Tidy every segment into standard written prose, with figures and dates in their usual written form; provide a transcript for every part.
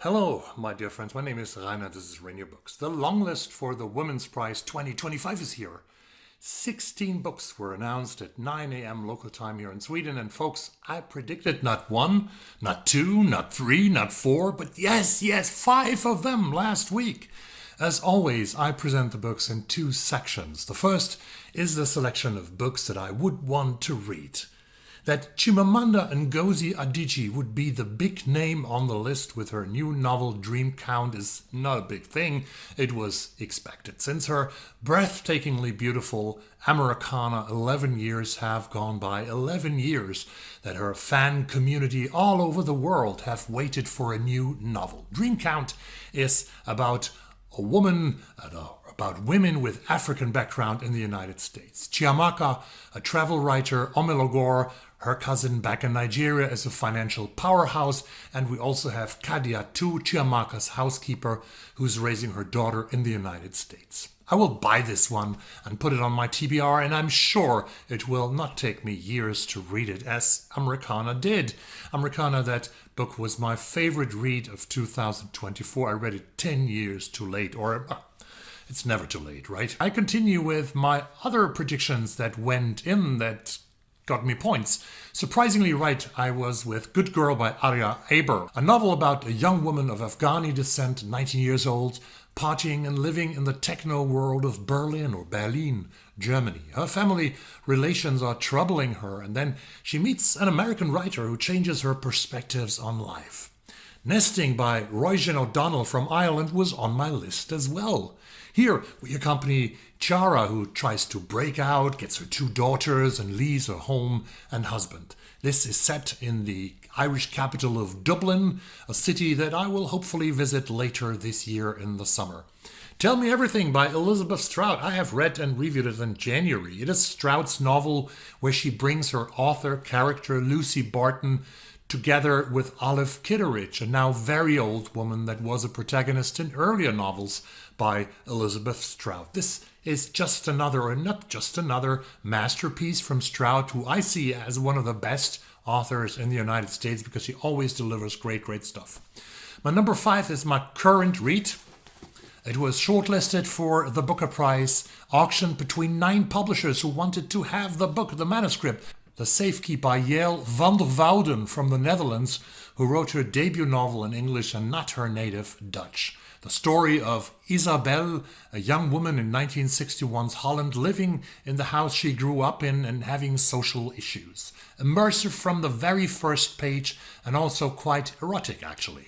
Hello, my dear friends. My name is Rainer. This is Rainier Books. The long list for the Women's Prize 2025 is here. 16 books were announced at 9 a.m. local time here in Sweden. And folks, I predicted not one, not two, not three, not four, but yes, five of them last week. As always, I present the books in two sections. The first is the selection of books that I would want to read. That Chimamanda Ngozi Adichie would be the big name on the list with her new novel Dream Count is not a big thing. It was expected. Since her breathtakingly beautiful Americana 11 years have gone by, 11 years that her fan community all over the world have waited for a new novel. Dream Count is about a woman, about women with African background in the United States. Chiamaka, a travel writer, Omelogor, her cousin back in Nigeria, is a financial powerhouse, and we also have Kadia too, Chiamaka's housekeeper, who's raising her daughter in the United States. I will buy this one and put it on my TBR, and I'm sure it will not take me years to read it, as Americana did. Americana, that book was my favorite read of 2024. I read it 10 years too late, or it's never too late, right? I continue with my other predictions that went in that got me points. Surprisingly right, I was with Good Girl by Arya Aber, a novel about a young woman of Afghani descent, 19 years old, partying and living in the techno world of Berlin, Germany. Her family relations are troubling her, and then she meets an American writer who changes her perspectives on life. Nesting by Roisin O'Donnell from Ireland was on my list as well. Here we accompany Chiara, who tries to break out, gets her two daughters, and leaves her home and husband. This is set in the Irish capital of Dublin, a city that I will hopefully visit later this year in the summer. Tell Me Everything by Elizabeth Strout. I have read and reviewed it in January. It is Strout's novel where she brings her author character Lucy Barton together with Olive Kitteridge, a now very old woman that was a protagonist in earlier novels by Elizabeth Strout. This is just another, or not just another, masterpiece from Strout, who I see as one of the best authors in the United States because she always delivers great stuff. My number 5 is my current read. It was shortlisted for the Booker Prize, auctioned between 9 publishers who wanted to have the book, the manuscript. The Safekeep by Yael van der Wouden from the Netherlands, who wrote her debut novel in English and not her native Dutch. The story of Isabel, a young woman in 1961's Holland living in the house she grew up in and having social issues. Immersive from the very first page and also quite erotic actually.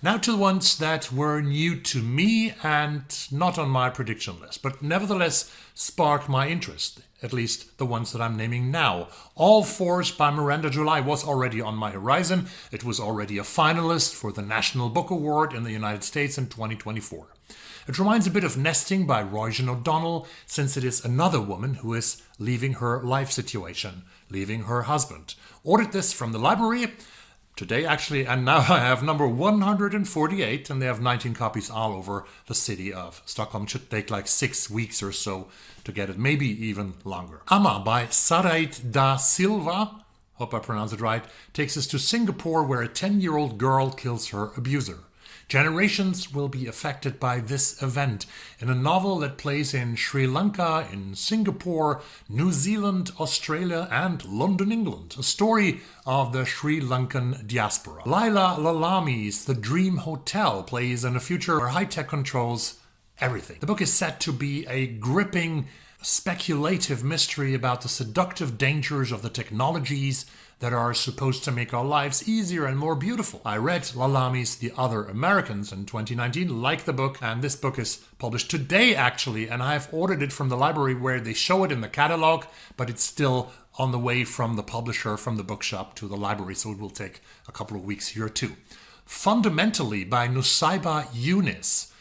Now to the ones that were new to me and not on my prediction list, but nevertheless sparked my interest, at least the ones that I'm naming now. All Fours by Miranda July was already on my horizon. It was already a finalist for the National Book Award in the United States in 2024. It reminds a bit of Nesting by Roisin O'Donnell, since it is another woman who is leaving her life situation, leaving her husband. Ordered this from the library today actually, and now I have number 148, and they have 19 copies all over the city of Stockholm. It should take like 6 weeks or so to get it, maybe even longer. Ama by Saraid da Silva, hope I pronounce it right, takes us to Singapore where a 10-year-old girl kills her abuser. Generations will be affected by this event in a novel that plays in Sri Lanka, in Singapore, New Zealand, Australia, and London, England. A story of the Sri Lankan diaspora. Laila Lalami's The Dream Hotel plays in a future where high-tech controls everything. The book is set to be a gripping, speculative mystery about the seductive dangers of the technologies that are supposed to make our lives easier and more beautiful. I read Lalami's The Other Americans in 2019, liked the book, and this book is published today actually, and I've ordered it from the library where they show it in the catalog, but it's still on the way from the publisher, from the bookshop to the library, so it will take a couple of weeks here too. Fundamentally by Nusaiba Yunus.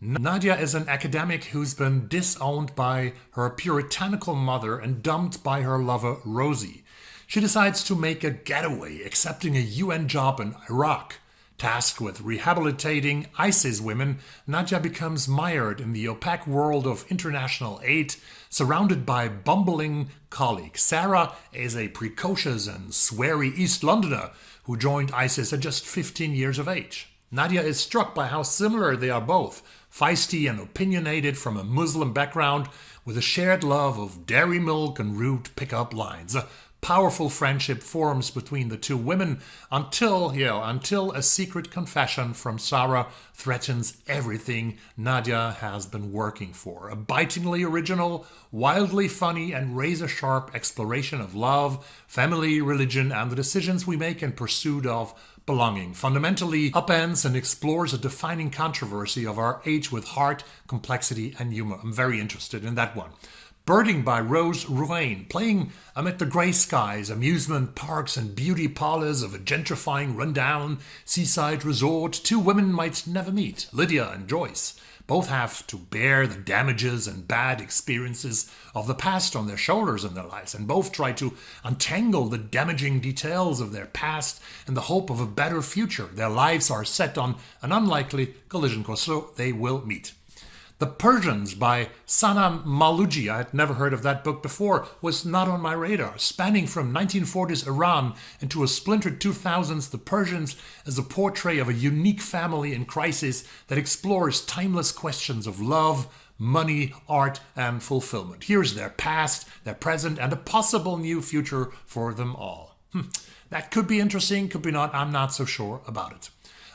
Nadia is an academic who's been disowned by her puritanical mother and dumped by her lover Rosie. She decides to make a getaway, accepting a UN job in Iraq. Tasked with rehabilitating ISIS women, Nadia becomes mired in the opaque world of international aid, surrounded by bumbling colleagues. Sarah is a precocious and sweary East Londoner who joined ISIS at just 15 years of age. Nadia is struck by how similar they are both, feisty and opinionated from a Muslim background, with a shared love of dairy milk and rude pickup lines. A powerful friendship forms between the two women until a secret confession from Sarah threatens everything Nadia has been working for. A bitingly original, wildly funny, and razor-sharp exploration of love, family, religion, and the decisions we make in pursuit of belonging. Fundamentally upends and explores a defining controversy of our age with heart, complexity, and humor. I'm very interested in that one. Birding by Rose Ruane, playing amid the grey skies, amusement parks, and beauty parlours of a gentrifying, rundown seaside resort. Two women might never meet, Lydia and Joyce. Both have to bear the damages and bad experiences of the past on their shoulders in their lives, and both try to untangle the damaging details of their past in the hope of a better future. Their lives are set on an unlikely collision course, so they will meet. The Persians by Sanam Malouji, I had never heard of that book before, was not on my radar. Spanning from 1940s Iran into a splintered 2000s, The Persians is a portrait of a unique family in crisis that explores timeless questions of love, money, art, and fulfillment. Here's their past, their present, and a possible new future for them all. That could be interesting, could be not, I'm not so sure about it.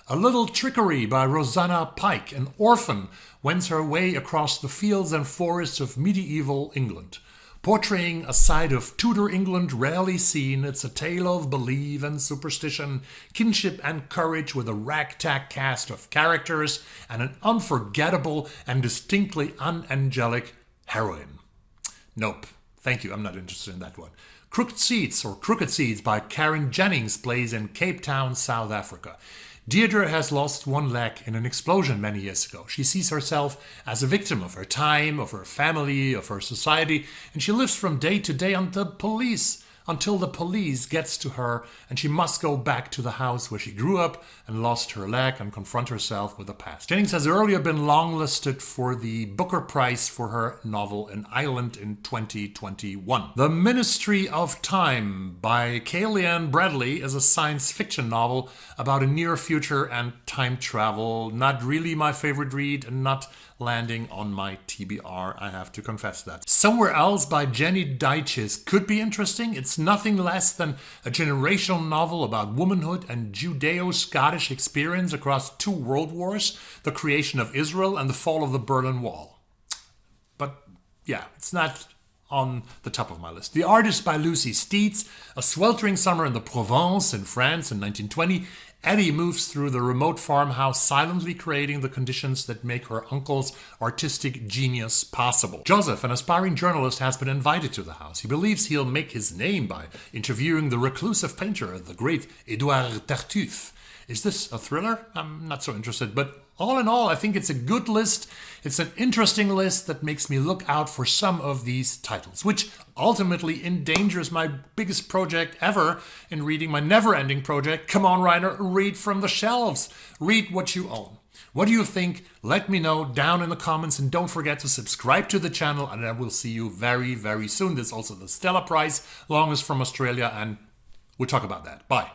A Little Trickery by Rosanna Pike, an orphan, wends her way across the fields and forests of medieval England. Portraying a side of Tudor England rarely seen, it's a tale of belief and superstition, kinship and courage, with a ragtag cast of characters and an unforgettable and distinctly unangelic heroine. Nope. Thank you, I'm not interested in that one. Crooked Seeds by Karen Jennings plays in Cape Town, South Africa. Deirdre has lost one leg in an explosion many years ago. She sees herself as a victim of her time, of her family, of her society, and she lives from day to day until the police gets to her, and she must go back to the house where she grew up and lost her leg and confront herself with the past. Jennings has earlier been longlisted for the Booker Prize for her novel An Island in 2021. The Ministry of Time by Kayleigh Bradley is a science fiction novel about a near future and time travel. Not really my favorite read and not landing on my TBR, I have to confess that. Somewhere Else by Jenny Deiches could be interesting. It's nothing less than a generational novel about womanhood and Judeo-Scottish experience across two world wars, the creation of Israel and the fall of the Berlin Wall. But yeah, it's not on the top of my list. The Artist by Lucy Steets, a sweltering summer in the Provence in France in 1920. Eddie moves through the remote farmhouse, silently creating the conditions that make her uncle's artistic genius possible. Joseph, an aspiring journalist, has been invited to the house. He believes he'll make his name by interviewing the reclusive painter, the great Édouard Tartuffe. Is this a thriller? I'm not so interested, but all in all, I think it's a good list. It's an interesting list that makes me look out for some of these titles, which ultimately endangers my biggest project ever in reading, my never-ending project. Come on, Rainer, read from the shelves. Read what you own. What do you think? Let me know down in the comments, and don't forget to subscribe to the channel, and I will see you very, very soon. There's also the Stella Prize, longest from Australia, and we'll talk about that. Bye.